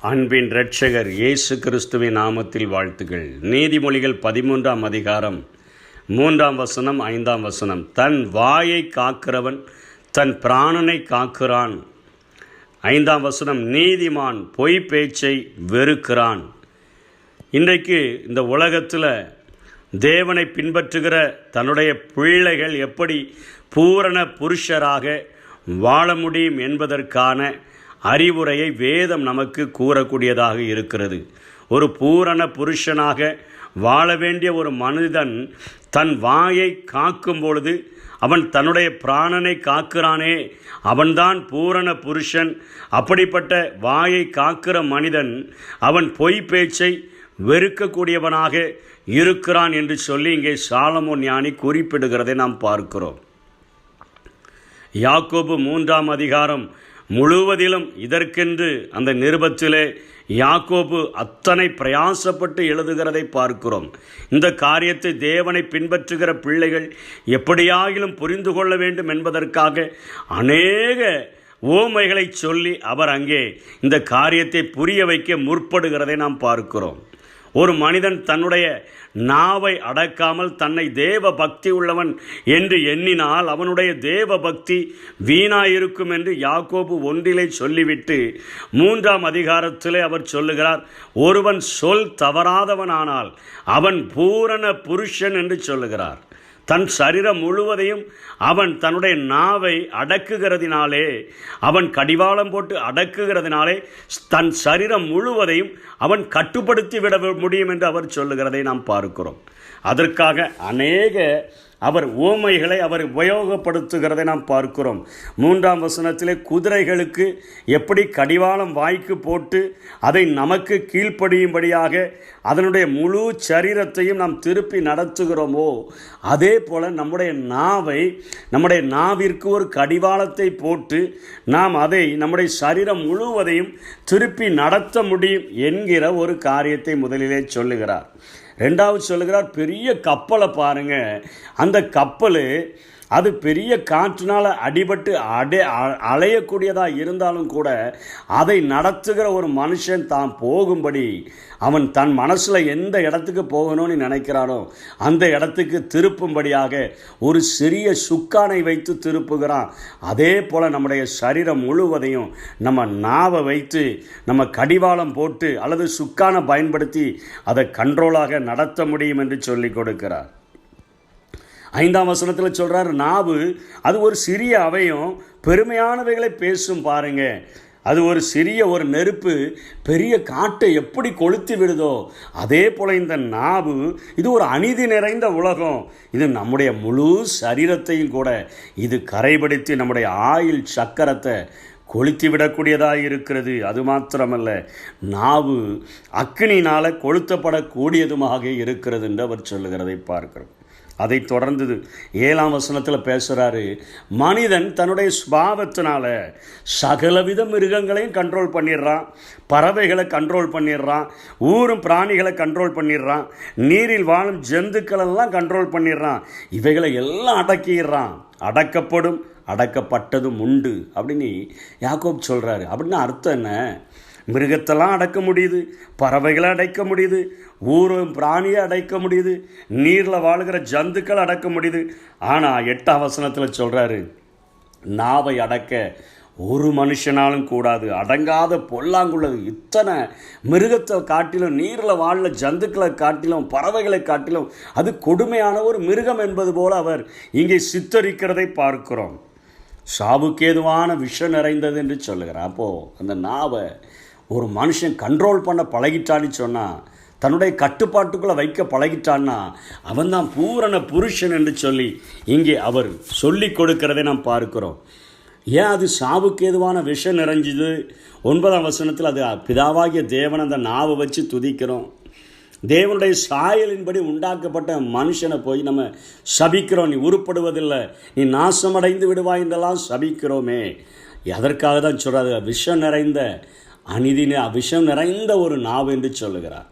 அன்பின் இரட்சகர் இயேசு கிறிஸ்துவின் நாமத்தில் வாழ்த்துக்கள். நீதிமொழிகள் 13ஆம் அதிகாரம் 3ஆம் வசனம் 5ஆம் வசனம். தன் வாயை காக்கிறவன் தன் பிராணனை காக்கிறான். 5ஆம் வசனம். நீதிமான் பொய் பேச்சை வெறுக்கிறான். இன்றைக்கு இந்த உலகத்தில் தேவனை பின்பற்றுகிற தன்னுடைய பிள்ளைகள் எப்படி பூரண புருஷராக வாழ முடியும் என்பதற்கான அறிவுரையை வேதம் நமக்கு கூறக்கூடியதாக இருக்கிறது. ஒரு பூரண புருஷனாக வாழ வேண்டிய ஒரு மனிதன் தன் வாயை காக்கும் பொழுது அவன் தன்னுடைய பிராணனை காக்கிறானே, அவன்தான் பூரண புருஷன். அப்படிப்பட்ட வாயை காக்கிற மனிதன் அவன் பொய் பேச்சை வெறுக்கக்கூடியவனாக இருக்கிறான் என்று சொல்லி இங்கே சாலமோன் ஞானி குறிப்பிடுகிறதை நாம் பார்க்கிறோம். யாக்கோபு 3ஆம் அதிகாரம் முழுவதிலும் இதற்கென்று அந்த நிருபத்திலே யாக்கோபு அத்தனை பிரயாசப்பட்டு எழுதுகிறதை பார்க்கிறோம். இந்த காரியத்தை தேவனை பின்பற்றுகிற பிள்ளைகள் எப்படியாகிலும் புரிந்து கொள்ள வேண்டும் என்பதற்காக அநேக ஓமைகளை சொல்லி அவர் அங்கே இந்த காரியத்தை புரிய வைக்க முற்படுகிறதை நாம் பார்க்கிறோம். ஒரு மனிதன் தன்னுடைய நாவை அடக்காமல் தன்னை தேவ பக்தி உள்ளவன் என்று எண்ணினால் அவனுடைய தேவ பக்தி வீணாயிருக்கும் என்று யாக்கோபு 1 சொல்லிவிட்டு 3ஆம் அதிகாரத்திலே அவர் சொல்லுகிறார், ஒருவன் சொல் தவறாதவனானால் அவன் பூரண புருஷன் என்று சொல்லுகிறார். தன் சரீரம் முழுவதையும் அவன் தன்னுடைய நாவை அடக்குகிறதினாலே, அவன் கடிவாளம் போட்டு அடக்குகிறதினாலே தன் சரீரம் முழுவதையும் அவன் கட்டுப்படுத்தி விட முடியும் என்று அவர் சொல்லுகிறதை நாம் பார்க்கிறோம். அதற்காக அநேக அவர் ஓமைகளை அவர் உபயோகப்படுத்துகிறதை நாம் பார்க்கிறோம். 3ஆம் வசனத்திலே குதிரைகளுக்கு எப்படி கடிவாளம் வாய்க்கு போட்டு அதை நமக்கு கீழ்ப்படியும்படியாக அதனுடைய முழு சரீரத்தையும் நாம் திருப்பி நடத்துகிறோமோ, அதே போல் நம்முடைய நாவிற்கு ஒரு கடிவாளத்தை போட்டு நாம் அதை நம்முடைய சரீரம் முழுவதையும் திருப்பி நடத்த முடியும் என்கிற ஒரு காரியத்தை முதலிலே சொல்லுகிறார். 2வது சொல்லுகிறார், பெரிய கப்பலை பாருங்க, அந்த கப்பல் அது பெரிய காற்றினால் அடிபட்டு அலையக்கூடியதாக இருந்தாலும் கூட அதை நடத்துகிற ஒரு மனுஷன் தான் போகும்படி அவன் தன் மனசில் எந்த இடத்துக்கு போகணும்னு நினைக்கிறானோ அந்த இடத்துக்கு திருப்பும்படியாக ஒரு சிறிய சுக்கானை வைத்து திருப்புகிறான். அதே போல் நம்முடைய சரீரம் முழுவதையும் நம்ம நாவை வைத்து நம்ம கடிவாளம் போட்டு அல்லது சுக்கானை பயன்படுத்தி அதை கண்ட்ரோலாக நடத்த முடியும் என்று சொல்லி கொடுக்கிறார். 5ஆம் வசனத்தில் சொல்கிறார், நாவு அது ஒரு சிறிய அவயம் பெருமையானவைகளை பேசும். பாருங்க, அது ஒரு சிறிய ஒரு நெருப்பு பெரிய காட்டை எப்படி கொளுத்தி விடுதோ அதே போல் இந்த நாவு இது ஒரு அநீதி நிறைந்த உலகம். இது நம்முடைய முழு சரீரத்தையும் கூட இது கரைபடுத்தி நம்முடைய ஆயில் சக்கரத்தை கொளுத்தி விடக்கூடியதாக இருக்கிறது. அது மாத்திரமல்ல, நாவு அக்கினினால் கொளுத்தப்படக்கூடியதுமாக இருக்கிறது என்று அவர் சொல்லுகிறதை பார்க்கிறோம். அதை தொடர்ந்து 7ஆம் வசனத்தில் பேசுகிறாரு, மனிதன் தன்னுடைய சுபாவத்தினால சகலவித மிருகங்களையும் கண்ட்ரோல் பண்ணிடுறான், பறவைகளை கண்ட்ரோல் பண்ணிடுறான், ஊரும் பிராணிகளை கண்ட்ரோல் பண்ணிடுறான், நீரில் வாழும் ஜந்துக்களெல்லாம் கண்ட்ரோல் பண்ணிடுறான், இவைகளை எல்லாம் அடக்கிடுறான். அடக்கப்படும் அடக்கப்பட்டதும் உண்டு அப்படின்னு யாக்கோப் சொல்கிறாரு. அப்படின்னு அர்த்தம் என்ன? மிருகத்தெல்லாம் அடக்க முடியுது, பறவைகளை அடைக்க முடியுது, ஊரும் பிராணியை அடைக்க முடியுது, நீரில் வாழ்கிற ஜந்துக்கள் அடக்க முடியுது. ஆனால் 8ஆம் வசனத்தில் சொல்கிறாரு, நாவை அடக்க ஒரு மனுஷனாலும் கூடாது, அடங்காத பொல்லாங்குள்ளது. இத்தனை மிருகத்தை காட்டிலும் நீரில் வாழ ஜந்துக்களை காட்டிலும் பறவைகளை காட்டிலும் அது கொடுமையான ஒரு மிருகம் என்பது போல் அவர் இங்கே சித்தரிக்கிறதை பார்க்கிறோம். சாவுக்கேதுவான விஷம் நிறைந்தது என்று சொல்லுகிறார். அப்போது அந்த நாவை ஒரு மனுஷன் கண்ட்ரோல் பண்ண பழகிட்டான்னு சொன்னால், தன்னுடைய கட்டுப்பாட்டுக்குள்ளே வைக்க பழகிட்டான்னா அவன்தான் பூரண புருஷன் என்று சொல்லி இங்கே அவர் சொல்லி கொடுக்கிறதை நாம் பார்க்கிறோம். ஏன் அது சாவுக்கு ஏதுவான விஷம் நிறைஞ்சுது? 9ஆம் வசனத்தில் அது பிதாவாகிய தேவன் அந்த நாவை வச்சு துதிக்கிறோம். தேவனுடைய சாயலின்படி உண்டாக்கப்பட்ட மனுஷனை போய் நம்ம சபிக்கிறோம். நீ உருப்படுவதில்லை, நீ நாசமடைந்து விடுவாய் என்றெல்லாம் சபிக்கிறோமே. அதற்காக தான் சொல்கிறாரு, விஷம் நிறைந்த விஷம் நிறைந்த ஒரு நாவு என்று சொல்லுகிறார்.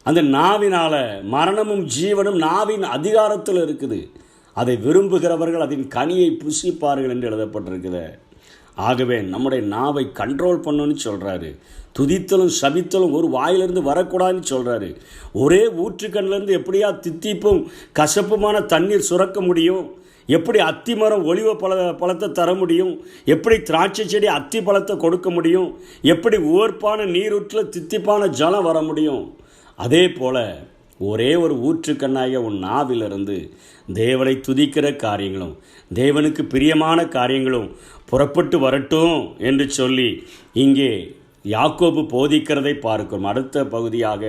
அந்த நாவினால் மரணமும் ஜீவனும் நாவின் அதிகாரத்தில் இருக்குது. அதை விரும்புகிறவர்கள் அதன் கனியை புசிப்பார்கள் என்று எழுதப்பட்டிருக்குது. ஆகவே நம்முடைய நாவை கண்ட்ரோல் பண்ணணும்னு சொல்கிறாரு. துதித்தலும் சபித்தலும் ஒரு வாயிலிருந்து வரக்கூடாதுன்னு சொல்கிறாரு. ஒரே ஊற்றுக்கண்ணிலேருந்து எப்படியா தித்திப்பும் கசப்புமான தண்ணீர் சுரக்க முடியும்? எப்படி அத்தி மரம் ஒலிவ பழத்தை தர முடியும்? எப்படி திராட்சை செடி அத்தி பழத்தை கொடுக்க முடியும்? எப்படி உவர்ப்பான நீரூற்றில் தித்திப்பான ஜலம் வர முடியும்? அதே போல் ஒரே ஒரு ஊற்றுக்கண்ணாகிய உன் நாவிலிருந்து தேவனை துதிக்கிற காரியங்களும் தேவனுக்கு பிரியமான காரியங்களும் புறப்பட்டு வரட்டும் என்று சொல்லி இங்கே யாக்கோபு போதிக்கிறதை பார்க்கிறோம். அடுத்த பகுதியாக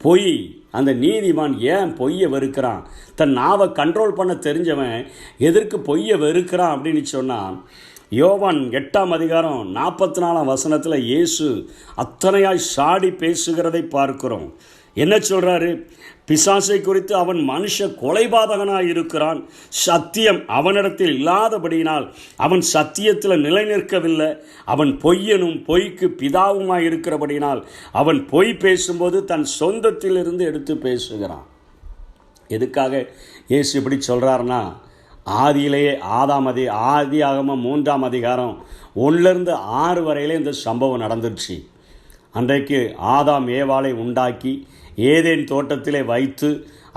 பொய். அந்த நீதிமான் ஏன் பொய்யை வெறுக்கிறான்? தன் நாவை கண்ட்ரோல் பண்ண தெரிஞ்சவன் எதற்கு பொய்யை வெறுக்கிறான் அப்படின்னு சொன்னால், யோவான் 8ஆம் அதிகாரம் 44ஆம் வசனத்தில் இயேசு அத்தனையாய் சாடி பேசுகிறதை பார்க்கிறோம். என்ன சொல்கிறாரு? பிசாசை குறித்து அவன் மனுஷ கொலைபாதகனாய் இருக்கிறான், சத்தியம் அவனிடத்தில் இல்லாதபடியினால் அவன் சத்தியத்தில் நிலை நிற்கவில்லை, அவன் பொய்யனும் பொய்க்கு பிதாவுமாய் இருக்கிறபடியினால் அவன் பொய் பேசும்போது தன் சொந்தத்திலிருந்து எடுத்து பேசுகிறான். எதுக்காக இயேசு இப்படி சொல்கிறாருன்னா, ஆதியிலேயே ஆதியாகமம் 3ஆம் அதிகாரம் 1-6 வரையிலே இந்த சம்பவம் நடந்துருச்சு. அன்றைக்கு ஆதாம் ஏவாளை உண்டாக்கி ஏதேன் தோட்டத்திலே வைத்து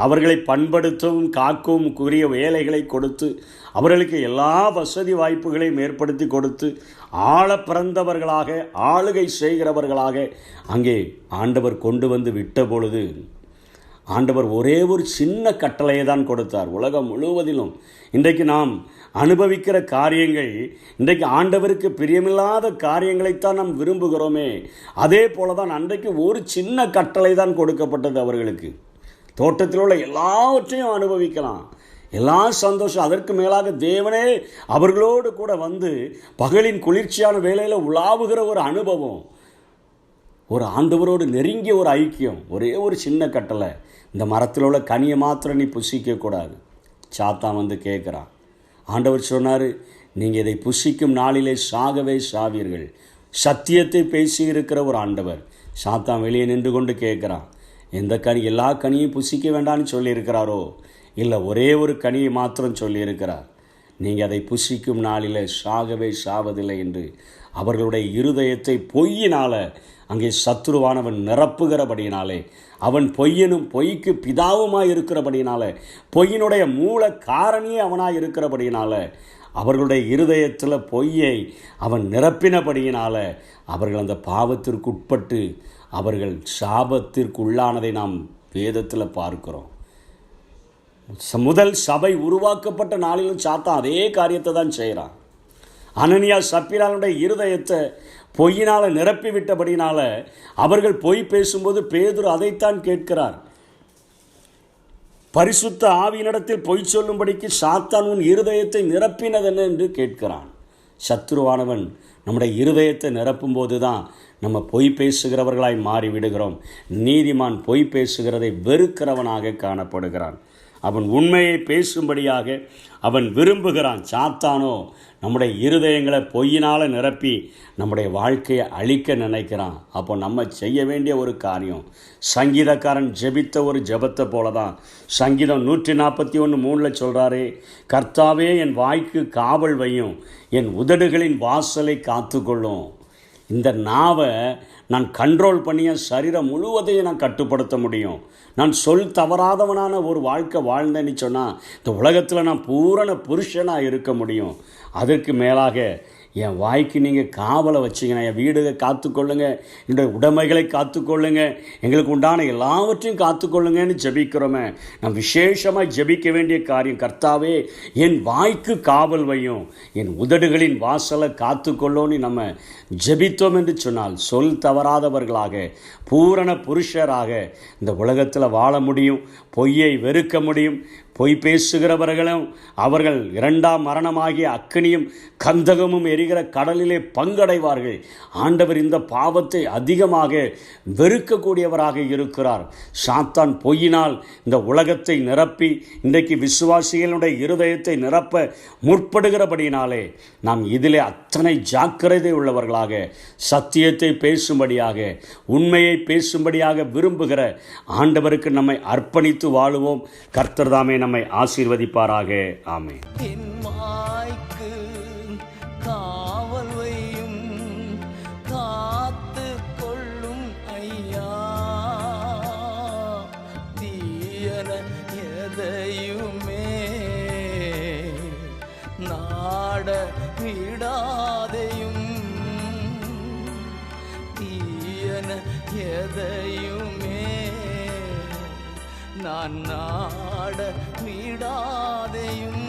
அவர்களை பண்படுத்தவும் காக்கவும் கூறிய வேலைகளை கொடுத்து அவர்களுக்கு எல்லா வசதி வாய்ப்புகளையும் ஏற்படுத்தி கொடுத்து ஆள பிறந்தவர்களாக ஆளுகை செய்கிறவர்களாக அங்கே ஆண்டவர் கொண்டு வந்து விட்ட பொழுது ஆண்டவர் ஒரே ஒரு சின்ன கட்டளையை தான் கொடுத்தார். உலகம் முழுவதிலும் இன்றைக்கு நாம் அனுபவிக்கிற காரியங்கள், இன்றைக்கு ஆண்டவருக்கு பிரியமில்லாத காரியங்களைத்தான் நாம் விரும்புகிறோமே. அதே போல தான் அன்றைக்கு ஒரு சின்ன கட்டளை தான் கொடுக்கப்பட்டது அவர்களுக்கு. தோட்டத்தில் உள்ள எல்லாவற்றையும் அனுபவிக்கலாம், எல்லா சந்தோஷம். அதற்கு மேலாக தேவனே அவர்களோடு கூட வந்து பகலின் குளிர்ச்சியான வேளையில் உலாவுகிற ஒரு அனுபவம், ஒரு ஆண்டவரோடு நெருங்கிய ஒரு ஐக்கியம். ஒரே ஒரு சின்ன கட்டளை, இந்த மரத்தில் உள்ள கனியை மாத்திரம் நீ புசிக்கக்கூடாது. சாத்தான் வந்து கேட்குறான். ஆண்டவர் சொன்னார், நீங்கள் இதை புசிக்கும் நாளிலே சாகவே சாவீர்கள். சத்தியத்தை பேசியிருக்கிற ஒரு ஆண்டவர். சாத்தான் வெளியே நின்று கொண்டு கேட்குறான், எந்த கனி, எல்லா கனியும் புசிக்க வேண்டாம்னு சொல்லியிருக்கிறாரோ? இல்லை, ஒரே ஒரு கனியை மாத்திரம் சொல்லியிருக்கிறார். நீங்கள் அதை புசிக்கும் நாளில் சாகவே சாவதில்லை என்று அவர்களுடைய இருதயத்தை பொய்யினால் அங்கே சத்துருவானவன் நிரப்புகிறபடியினாலே, அவன் பொய்யனும் பொய்க்கு பிதாவுமாய் இருக்கிறபடியினால, பொய்யினுடைய மூல காரணியே அவனாய் இருக்கிறபடியினால, அவர்களுடைய இருதயத்தில் பொய்யை அவன் நிரப்பினபடியினால அவர்கள் அந்த பாவத்திற்கு உட்பட்டு அவர்கள் சாபத்திற்கு உள்ளானதை நாம் வேதத்தில் பார்க்கிறோம். முதல் சபை உருவாக்கப்பட்ட நாளிலும் சாத்தான் அதே காரியத்தை தான் செய்கிறான். அனனியா சப்பீராளுடைய இருதயத்தை பொய்யினால் நிரப்பி விட்டபடினால அவர்கள் பொய் பேசும்போது பேதுரு அதைத்தான் கேட்கிறார். பரிசுத்த ஆவியினிடத்தில் பொய் சொல்லும்படிக்கு சாத்தான் உன் இருதயத்தை நிரப்பினதென்ன என்று கேட்கிறான். சத்துருவானவன் நம்முடைய இருதயத்தை நிரப்பும் போது தான் நம்ம பொய் பேசுகிறவர்களாய் மாறிவிடுகிறோம். நீதிமான் பொய் பேசுகிறதை வெறுக்கிறவனாக காணப்படுகிறான். அவன் உண்மையை பேசும்படியாக அவன் விரும்புகிறான். சாத்தானோ நம்முடைய இருதயங்களை பொய்யினால் நிரப்பி நம்முடைய வாழ்க்கையை அழிக்க நினைக்கிறான். அப்போ நம்ம செய்ய வேண்டிய ஒரு காரியம், சங்கீதக்காரன் ஜெபித்த ஒரு ஜெபத்தை போல தான். சங்கீதம் 141:3 சொல்கிறாரே, கர்த்தாவே என் வாய்க்கு காவல் வையும், என் உதடுகளின் வாசலை காத்துக்கொள்ளும். இந்த நாவை நான் கண்ட்ரோல் பண்ணி என் சரீரம் முழுவதையும் நான் கட்டுப்படுத்த முடியும். நான் சொல் தவறாதவனான ஒரு வாழ்க்கை வாழ்ந்தேன்னு சொன்னால் இந்த உலகத்தில் நான் பூரண புருஷனாக இருக்க முடியும். அதற்கு மேலாக என் வாய்க்கு நீங்கள் காவலை வச்சிங்கன்னா, என் வீடுகளை காத்துக்கொள்ளுங்க, என்னுடைய உடைமைகளை காத்துக்கொள்ளுங்க, எங்களுக்கு உண்டான எல்லாவற்றையும் காத்துக்கொள்ளுங்கன்னு ஜெபிக்கிறோமே. நான் விசேஷமாக ஜெபிக்க வேண்டிய காரியம், கர்த்தாவே என் வாய்க்கு காவல் வையும், என் உதடுகளின் வாசலை காத்துக்கொள்ளோன்னு நம்ம ஜெபித்தோம் என்று சொன்னால் சொல் தவறாதவர்களாக பூரண புருஷராக இந்த உலகத்தில் வாழ முடியும். பொய்யை வெறுக்க முடியும். பொய் பேசுகிறவர்களும் அவர்கள் 2ஆம் மரணமாகிய அக்கினியும் கந்தகமும் எரிகிற கடலிலே பங்கடைவார்கள். ஆண்டவர் இந்த பாவத்தை அதிகமாக வெறுக்கக்கூடியவராக இருக்கிறார். சாத்தான் பொய்யினால் இந்த உலகத்தை நிரப்பி இன்றைக்கு விசுவாசிகளுடைய இருதயத்தை நிரப்ப முற்படுகிறபடியினாலே நாம் இதிலே அத்தனை ஜாக்கிரதை உள்ளவர்களாக சத்தியத்தை பேசும்படியாக உண்மையை பேசும்படியாக விரும்புகிற ஆண்டவருக்கு நம்மை அர்ப்பணித்து வாழுவோம். கர்த்தர் தாமே நம்மை ஆசீர்வதிப்பாராக. ஆமென். நாட விடாதையும் தீயன எதையுமே நான் நாட விடாதையும்